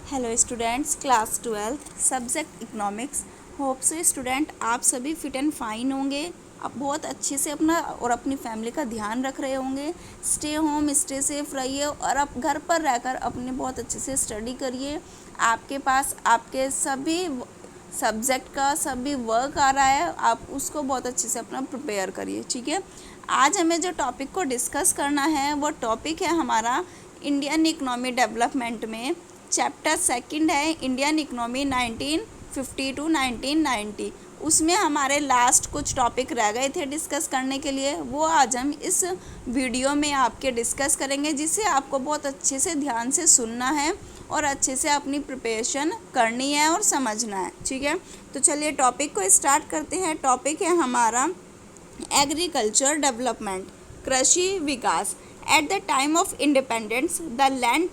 Hello students, class 12 subject economics. Hope से student आप सभी फिट एंड फाइन होंगे। आप बहुत अच्छे से अपना और अपनी फैमिली का ध्यान रख रहे होंगे। स्टे होम, स्टे सेफ रहिए और आप घर पर रहकर अपने बहुत अच्छे से स्टडी करिए। आपके पास आपके सभी सब्जेक्ट का सभी वर्क आ रहा है, आप उसको बहुत अच्छे से अपना प्रिपेयर करिए। ठीक है, आज हमें जो टॉपिक को डिस्कस करना है वो टॉपिक है हमारा इंडियन इकोनॉमी डेवलपमेंट में चैप्टर सेकंड है इंडियन इकोनॉमी 1950 टू 1990। उसमें हमारे लास्ट कुछ टॉपिक रह गए थे डिस्कस करने के लिए, वो आज हम इस वीडियो में आपके डिस्कस करेंगे, जिसे आपको बहुत अच्छे से ध्यान से सुनना है और अच्छे से अपनी प्रिपरेशन करनी है और समझना है। ठीक है, तो चलिए टॉपिक को स्टार्ट करते हैं। टॉपिक है हमारा एग्रीकल्चर डेवलपमेंट, कृषि विकास। At the time of independence, the land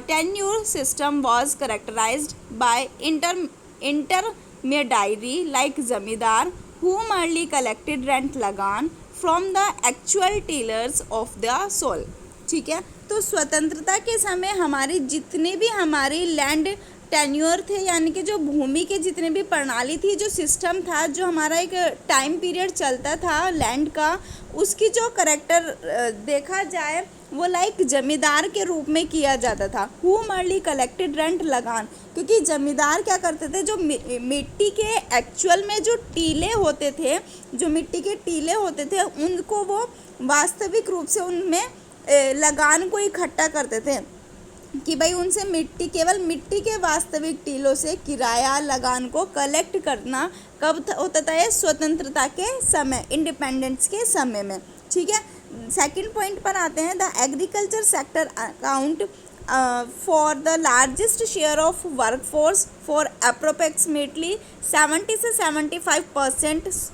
tenure system was characterized by intermediary like zamindar, whom early collected rent lagan from the actual tillers of the soil. ठीक है, तो स्वतंत्रता के समय हमारी जितने भी हमारी लैंड टेन्योर थे, यानी कि जो भूमि के जितने भी प्रणाली थी, जो सिस्टम था, जो हमारा एक टाइम पीरियड चलता था लैंड का, उसकी जो करेक्टर देखा जाए वो लाइक जमींदार के रूप में किया जाता था। हुम अर्ली कलेक्टेड रेंट लगान, क्योंकि जमींदार क्या करते थे, जो मिट्टी के एक्चुअल में जो टीले होते थे, जो मिट्टी के टीले होते थे, उनको वो वास्तविक रूप से उनमें लगान को इकट्ठा करते थे कि भाई उनसे केवल मिट्टी के वास्तविक टीलों से किराया लगान को कलेक्ट करना कब होता था, ये स्वतंत्रता के समय, इंडिपेंडेंस के समय में। ठीक है, सेकंड पॉइंट पर आते हैं। The agriculture sector account for the largest share of workforce for approximately 70 से 75%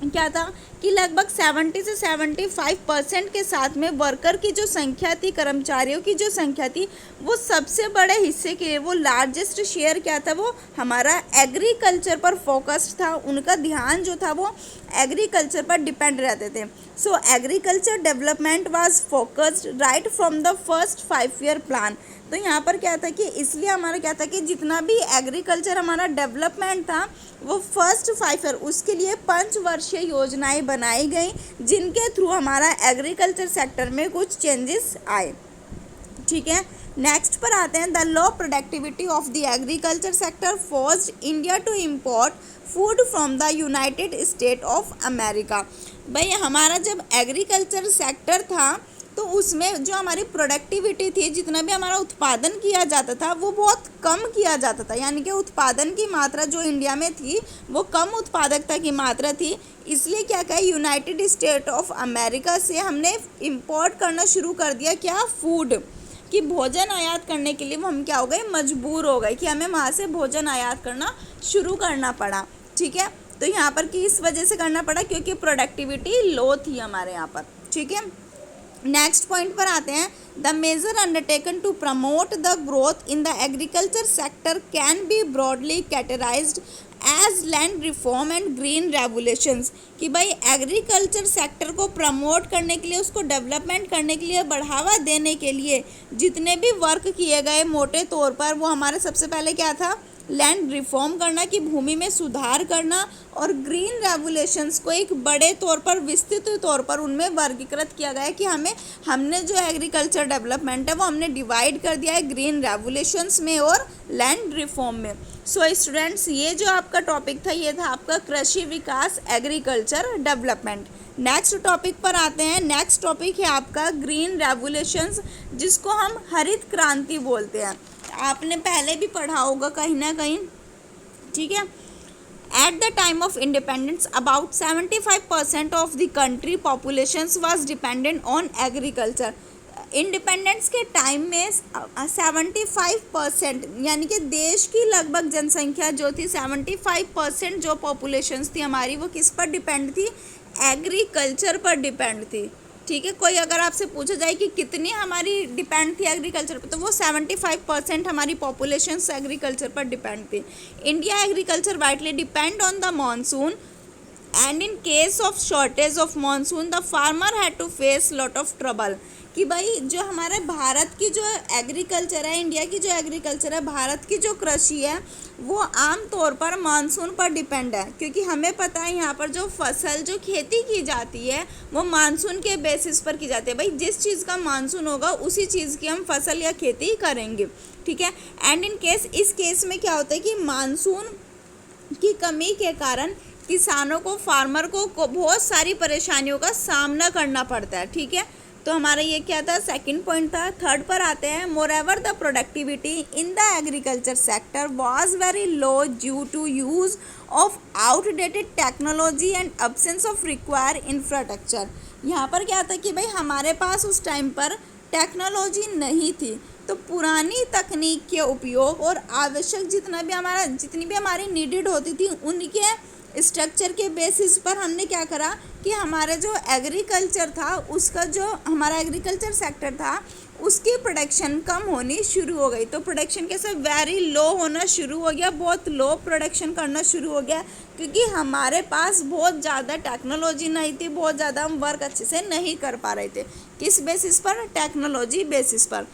क्या था कि लगभग 70 से 75% के साथ में वर्कर की जो संख्या थी, कर्मचारियों की जो संख्या थी, वो सबसे बड़े हिस्से के लिए वो लार्जेस्ट शेयर क्या था, वो हमारा एग्रीकल्चर पर फोकस्ड था। उनका ध्यान जो था वो एग्रीकल्चर पर डिपेंड रहते थे। सो agriculture development was focused right from the first 5 year plan. तो यहाँ पर क्या था कि इसलिए हमारा क्या था कि जितना भी एग्रीकल्चर हमारा डेवलपमेंट था वो फर्स्ट 5 ईयर, उसके लिए 5 वर्षीय योजनाएं बनाई गई, जिनके थ्रू हमारा एग्रीकल्चर सेक्टर में कुछ चेंजेस आए। ठीक है, नेक्स्ट पर आते हैं। The low productivity of the agriculture sector forced India to import food from the United State of America. भाई हमारा जब एग्रीकल्चर सेक्टर था तो उसमें जो हमारी प्रोडक्टिविटी थी, जितना भी हमारा उत्पादन किया जाता था वो बहुत कम किया जाता था, यानी कि उत्पादन की मात्रा जो इंडिया में थी वो कम उत्पादकता की मात्रा थी। इसलिए क्या कहा, यूनाइटेड स्टेट ऑफ अमेरिका से हमने इंपोर्ट करना शुरू कर दिया, क्या, फूड कि भोजन आयात करने के लिए वो हम क्या हो गए, मजबूर हो गए कि हमें वहाँ से भोजन आयात करना शुरू करना पड़ा। ठीक है, तो यहाँ पर कि इस वजह से करना पड़ा क्योंकि प्रोडक्टिविटी लो थी हमारे यहाँ पर। ठीक है, नेक्स्ट पॉइंट पर आते हैं। The major undertaken to promote the growth in the agriculture sector can be broadly categorized as land reform and green revolutions. कि भाई एग्रीकल्चर सेक्टर को प्रमोट करने के लिए, उसको डेवलपमेंट करने के लिए, बढ़ावा देने के लिए जितने भी वर्क किए गए मोटे तौर पर, वो हमारे सबसे पहले क्या था, लैंड रिफॉर्म करना कि भूमि में सुधार करना, और ग्रीन रेवोल्यूशंस को एक बड़े तौर पर, विस्तृत तौर पर उनमें वर्गीकृत किया गया है कि हमने जो एग्रीकल्चर डेवलपमेंट है वो हमने डिवाइड कर दिया है ग्रीन रेवोल्यूशंस में और लैंड रिफॉर्म में। सो स्टूडेंट्स, ये जो आपका टॉपिक था ये था आपका कृषि विकास, एग्रीकल्चर डेवलपमेंट। नेक्स्ट टॉपिक पर आते हैं। नेक्स्ट टॉपिक है आपका ग्रीन रेवोल्यूशंस, जिसको हम हरित क्रांति बोलते हैं। आपने पहले भी पढ़ा होगा कहीं ना कहीं। ठीक है, at the time of independence about 75% of the country populations was dependent on agriculture. Independence के टाइम में 75%, यानी कि देश की लगभग जनसंख्या जो थी 75% जो पॉपुलेशंस थी हमारी, वो किस पर डिपेंड थी, एग्रीकल्चर पर डिपेंड थी। ठीक है, कोई अगर आपसे पूछा जाए कि कितनी हमारी डिपेंड थी एग्रीकल्चर पर, तो वो 75% हमारी पॉपुलेशन एग्रीकल्चर पर डिपेंड थी। India agriculture vitally depend on the monsoon, and in case of shortage of monsoon the farmer had to face lot of trouble. कि भाई जो हमारे भारत की जो एग्रीकल्चर है, इंडिया की जो एग्रीकल्चर है, भारत की जो कृषि है, वो आम तौर पर मानसून पर डिपेंड है, क्योंकि हमें पता है यहाँ पर जो फसल जो खेती की जाती है वो मानसून के बेसिस पर की जाती है। भाई जिस चीज़ का मानसून होगा उसी चीज़ की हम फसल या खेती करेंगे, ठीक है। एंड इन केस, इस केस में क्या होता है कि मानसून की कमी के कारण किसानों को, फार्मर को बहुत सारी परेशानियों का सामना करना पड़ता है, ठीक है। तो हमारा ये क्या था, सेकंड पॉइंट था। थर्ड पर आते हैं, moreover the productivity in the agriculture sector was very low due to use of outdated technology and absence of require infrastructure. यहाँ पर क्या था कि भाई हमारे पास उस टाइम पर टेक्नोलॉजी नहीं थी, तो पुरानी तकनीक के उपयोग और आवश्यक जितनी भी हमारी नीडेड होती थी उनके स्ट्रक्चर के बेसिस पर हमने क्या करा कि हमारे जो एग्रीकल्चर था, उसका जो हमारा एग्रीकल्चर सेक्टर था उसकी प्रोडक्शन कम होनी शुरू हो गई। तो प्रोडक्शन कैसे वेरी लो होना शुरू हो गया, बहुत लो प्रोडक्शन करना शुरू हो गया, क्योंकि हमारे पास बहुत ज़्यादा टेक्नोलॉजी नहीं थी, बहुत ज़्यादा हम वर्क अच्छे से नहीं कर पा रहे थे। किस बेसिस पर, टेक्नोलॉजी बेसिस पर।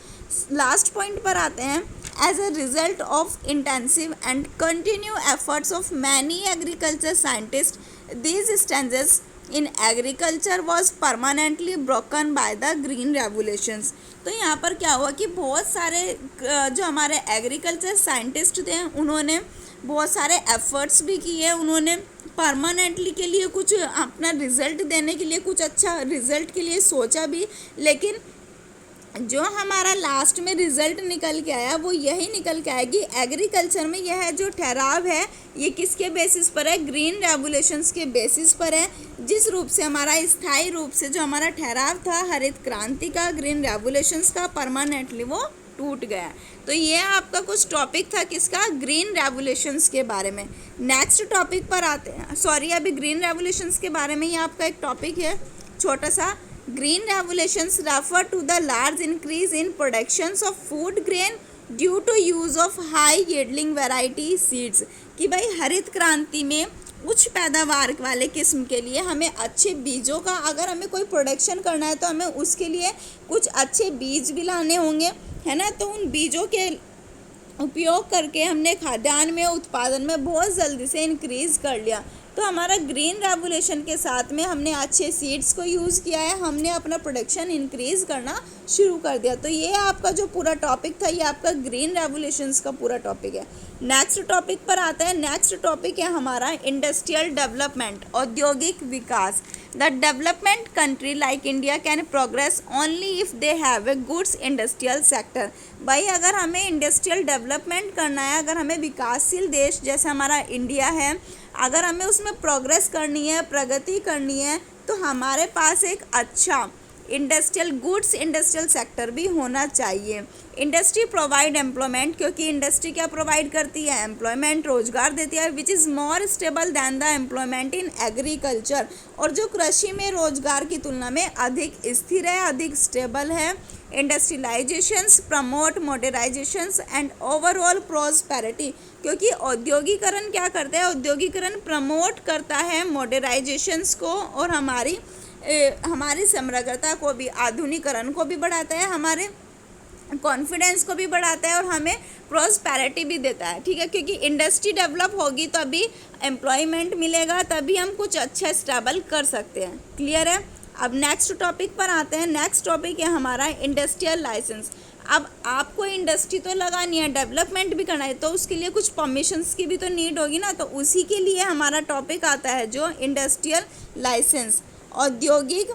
लास्ट पॉइंट पर आते हैं, as a result of intensive and continued efforts of many agriculture scientists, these stances in agriculture was permanently broken by the green revolutions। तो यहाँ पर क्या हुआ कि बहुत सारे जो हमारे एग्रीकल्चर साइंटिस्ट थे उन्होंने बहुत सारे एफर्ट्स भी किए, उन्होंने परमानेंटली के लिए कुछ अपना रिजल्ट देने के लिए, कुछ अच्छा रिजल्ट के लिए सोचा भी, लेकिन जो हमारा लास्ट में रिजल्ट निकल के आया वो यही निकल के आया कि एग्रीकल्चर में यह जो ठहराव है ये किसके बेसिस पर है, ग्रीन रेवोल्यूशंस के बेसिस पर है, जिस रूप से हमारा स्थायी रूप से जो हमारा ठहराव था हरित क्रांति का, ग्रीन रेवोल्यूशंस का, परमानेंटली वो टूट गया। तो ये आपका कुछ टॉपिक था किसका, ग्रीन रेवोल्यूशंस के बारे में। नेक्स्ट टॉपिक पर आते हैं, सॉरी अभी ग्रीन रेवोल्यूशंस के बारे में ही आपका एक टॉपिक है छोटा सा। Green revolutions refer to the large increase in productions of food grain due to use of high yielding variety seeds। कि भाई हरित क्रांति में उच्च पैदावार वाले किस्म के लिए हमें अच्छे बीजों का, अगर हमें कोई प्रोडक्शन करना है तो हमें उसके लिए कुछ अच्छे बीज भी लाने होंगे, है ना। तो उन बीजों के उपयोग करके हमने खाद्यान्न में, उत्पादन में बहुत जल्दी से इंक्रीज़ कर लिया। तो हमारा ग्रीन रेवोल्यूशन के साथ में हमने अच्छे सीड्स को यूज़ किया है, हमने अपना प्रोडक्शन इंक्रीज़ करना शुरू कर दिया। तो ये आपका जो पूरा टॉपिक था ये आपका ग्रीन रेवोल्यूशंस का पूरा टॉपिक है। नेक्स्ट टॉपिक पर आता है, नेक्स्ट टॉपिक है हमारा इंडस्ट्रियल डेवलपमेंट, औद्योगिक विकास। The development country like India can progress only if they have a goods industrial sector. भाई अगर हमें इंडस्ट्रियल डेवलपमेंट करना है, अगर हमें विकासशील देश जैसे हमारा इंडिया है, अगर हमें उसमें प्रोग्रेस करनी है, प्रगति करनी है, तो हमारे पास एक अच्छा गुड्स इंडस्ट्रियल सेक्टर भी होना चाहिए। इंडस्ट्री प्रोवाइड एम्प्लॉयमेंट, क्योंकि इंडस्ट्री क्या प्रोवाइड करती है, एम्प्लॉयमेंट, रोजगार देती है, which is more stable then the employment in agriculture, और जो कृषि में रोजगार की तुलना में अधिक स्थिर है, अधिक स्टेबल है। Industrialisations promote मॉडर्नाइजेशंस and overall prosperity, क्योंकि औद्योगिकरण क्या करता है, औद्योगिकरण प्रमोट करता है मॉडर्नाइजेशंस को और हमारी समग्रता को भी, आधुनिकरण को भी बढ़ाता है, हमारे कॉन्फिडेंस को भी बढ़ाता है और हमें प्रॉस्पेरिटी भी देता है, ठीक है। क्योंकि इंडस्ट्री डेवलप होगी तभी एम्प्लॉयमेंट मिलेगा, तभी हम कुछ अच्छा स्टेबल कर सकते हैं। क्लियर है। अब नेक्स्ट टॉपिक पर आते हैं। नेक्स्ट टॉपिक है हमारा इंडस्ट्रियल लाइसेंस। अब आपको इंडस्ट्री तो लगानी है, डेवलपमेंट भी करना है, तो उसके लिए कुछ परमिशंस की भी तो नीड होगी ना। तो उसी के लिए हमारा टॉपिक आता है जो इंडस्ट्रियल लाइसेंस, औद्योगिक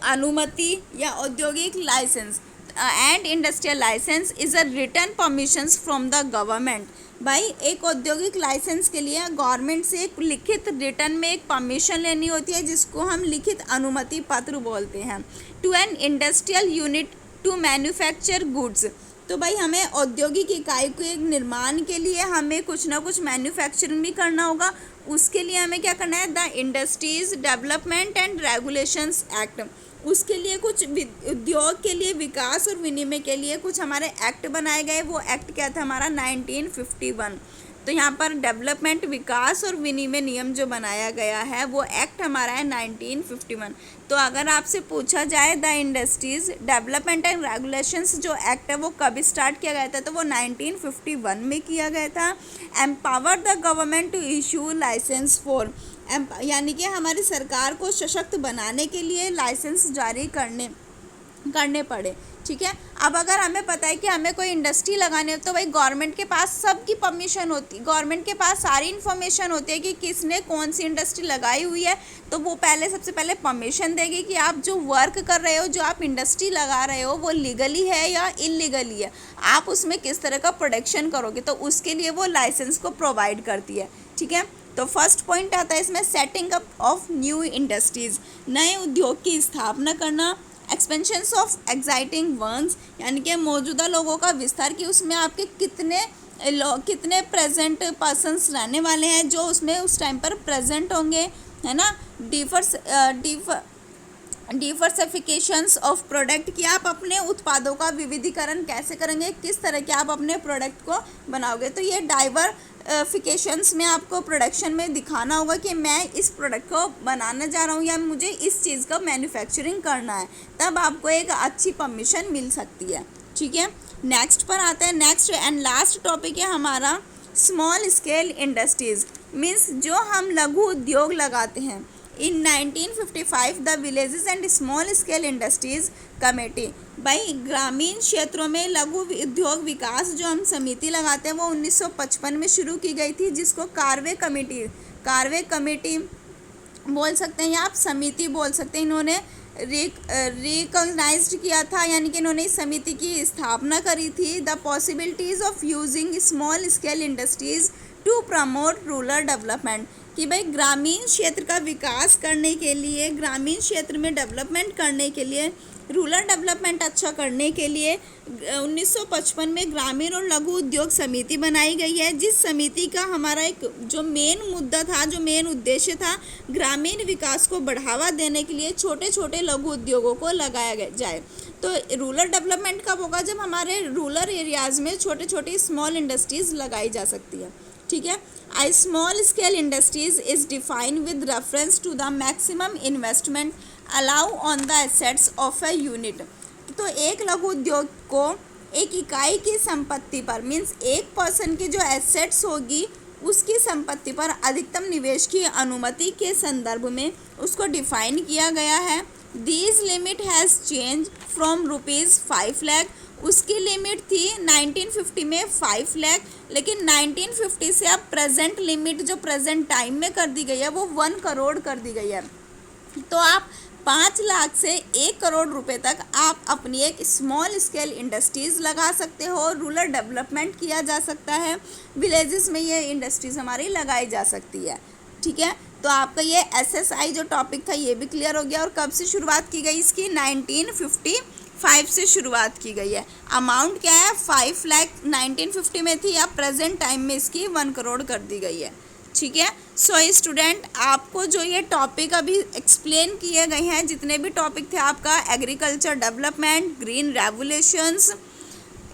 अनुमति या औद्योगिक license. And industrial license is a written permissions from the government. भाई एक औद्योगिक लाइसेंस के लिए गवर्नमेंट से एक लिखित रिटर्न में एक परमिशन लेनी होती है, जिसको हम लिखित अनुमति पत्र बोलते हैं। To an industrial unit to manufacture goods. तो भाई हमें औद्योगिक इकाई के निर्माण के लिए हमें कुछ ना कुछ मैन्युफैक्चरिंग भी करना होगा। उसके लिए हमें क्या करना है, the industries development and regulations act. उसके लिए कुछ उद्योग के लिए विकास और विनिमय के लिए कुछ हमारे एक्ट बनाए गए। वो एक्ट क्या था हमारा 1951। तो यहाँ पर डेवलपमेंट, विकास और विनिमय नियम जो बनाया गया है वो एक्ट हमारा है 1951। तो अगर आपसे पूछा जाए the industries development and regulations जो एक्ट है वो कब स्टार्ट किया गया था, तो वो 1951 में किया गया था। Empower the government to issue license for, यानी कि हमारी सरकार को सशक्त बनाने के लिए लाइसेंस जारी करने पड़े। ठीक है, अब अगर हमें पता है कि हमें कोई इंडस्ट्री लगानी हो तो भाई गवर्नमेंट के पास सबकी परमिशन होती, गवर्नमेंट के पास सारी इन्फॉर्मेशन होती है कि किसने कौन सी इंडस्ट्री लगाई हुई है। तो वो सबसे पहले परमिशन देगी कि आप जो वर्क कर रहे हो, जो आप इंडस्ट्री लगा रहे हो, वो लीगली है या इलीगली है, आप उसमें किस तरह का प्रोडक्शन करोगे, तो उसके लिए वो लाइसेंस को प्रोवाइड करती है। ठीक है, तो फर्स्ट पॉइंट आता है इसमें setting up of new industries, नए उद्योग की स्थापना करना। एक्सपेंशंस ऑफ एग्जाइटिंग वंस, यानी कि मौजूदा लोगों का विस्तार, कि उसमें आपके कितने प्रेजेंट पर्सन्स रहने वाले हैं जो उसमें उस टाइम पर प्रेजेंट होंगे, है ना। डिवर्सिफिकेशंस ऑफ प्रोडक्ट, कि आप अपने उत्पादों का विविधीकरण कैसे करेंगे, किस तरह के आप अपने प्रोडक्ट को बनाओगे। तो ये डाइवर्सिफिकेशंस में आपको प्रोडक्शन में दिखाना होगा कि मैं इस प्रोडक्ट को बनाने जा रहा हूँ या मुझे इस चीज़ का मैन्युफैक्चरिंग करना है, तब आपको एक अच्छी परमिशन मिल सकती है। ठीक है, नेक्स्ट पर आते हैं। नेक्स्ट एंड लास्ट टॉपिक है हमारा स्मॉल स्केल इंडस्ट्रीज, मीन्स जो हम लघु उद्योग लगाते हैं। इन 1955 the villages and small scale industries committee, भाई ग्रामीण क्षेत्रों में लघु उद्योग विकास जो हम समिति लगाते हैं वो 1955 में शुरू की गई थी, जिसको कारवे कमेटी बोल सकते हैं या आप समिति बोल सकते हैं। इन्होंने रिकॉग्नाइज्ड किया था, यानी कि इन्होंने इस समिति की स्थापना करी थी। The possibilities of using small scale industries to promote rural development, कि भाई ग्रामीण क्षेत्र का विकास करने के लिए, ग्रामीण क्षेत्र में डेवलपमेंट करने के लिए, रूरल डेवलपमेंट अच्छा करने के लिए 1955 में ग्रामीण और लघु उद्योग समिति बनाई गई है, जिस समिति का हमारा एक जो मेन मुद्दा था, जो मेन उद्देश्य था, ग्रामीण विकास को बढ़ावा देने के लिए छोटे छोटे लघु उद्योगों को लगाया जाए। तो रूरल डेवलपमेंट कब होगा, जब हमारे रूरल एरियाज़ में छोटे छोटी स्मॉल इंडस्ट्रीज़ लगाई जा सकती है। ठीक है, A small scale industries is defined with reference to the maximum investment allowed on the assets of a unit। तो एक लघु उद्योग को एक इकाई की संपत्ति पर, मीन्स एक पर्सन की जो एसेट्स होगी उसकी संपत्ति पर अधिकतम निवेश की अनुमति के संदर्भ में उसको डिफाइन किया गया है। This limit has change from ₹5 lakh, उसकी लिमिट थी 1950 में 5 लाख, लेकिन 1950 से अब प्रेजेंट लिमिट जो प्रेजेंट टाइम में कर दी गई है वो 1 करोड़ कर दी गई है। तो आप 5 लाख से 1 करोड़ रुपए तक आप अपनी एक स्मॉल स्केल इंडस्ट्रीज़ लगा सकते हो, रूरल डेवलपमेंट किया जा सकता है, विलेजेस में ये इंडस्ट्रीज़ हमारी लगाई जा सकती है। ठीक है, तो आपका ये SSI जो टॉपिक था ये भी क्लियर हो गया। और कब से शुरुआत की गई इसकी, 1955 से शुरुआत की गई है। अमाउंट क्या है, 5 लाख 1950 में थी, अब प्रेजेंट टाइम में इसकी 1 करोड़ कर दी गई है। ठीक है, सो स्टूडेंट आपको जो ये टॉपिक अभी एक्सप्लेन किए गए हैं, जितने भी टॉपिक थे आपका agriculture development, green revolutions,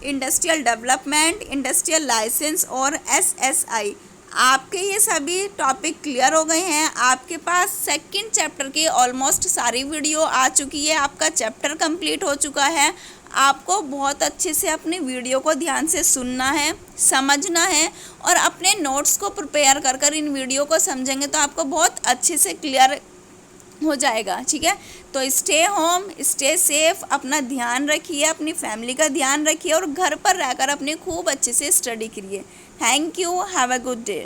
industrial development, industrial license और SSI, आपके ये सभी टॉपिक क्लियर हो गए हैं। आपके पास सेकंड चैप्टर की ऑलमोस्ट सारी वीडियो आ चुकी है, आपका चैप्टर कंप्लीट हो चुका है। आपको बहुत अच्छे से अपनी वीडियो को ध्यान से सुनना है, समझना है और अपने नोट्स को प्रिपेयर कर इन वीडियो को समझेंगे तो आपको बहुत अच्छे से क्लियर हो जाएगा। ठीक है, तो स्टे होम, स्टे सेफ, अपना ध्यान रखिए, अपनी फैमिली का ध्यान रखिए और घर पर रहकर अपनी खूब अच्छे से स्टडी करिए। Thank you, have a good day.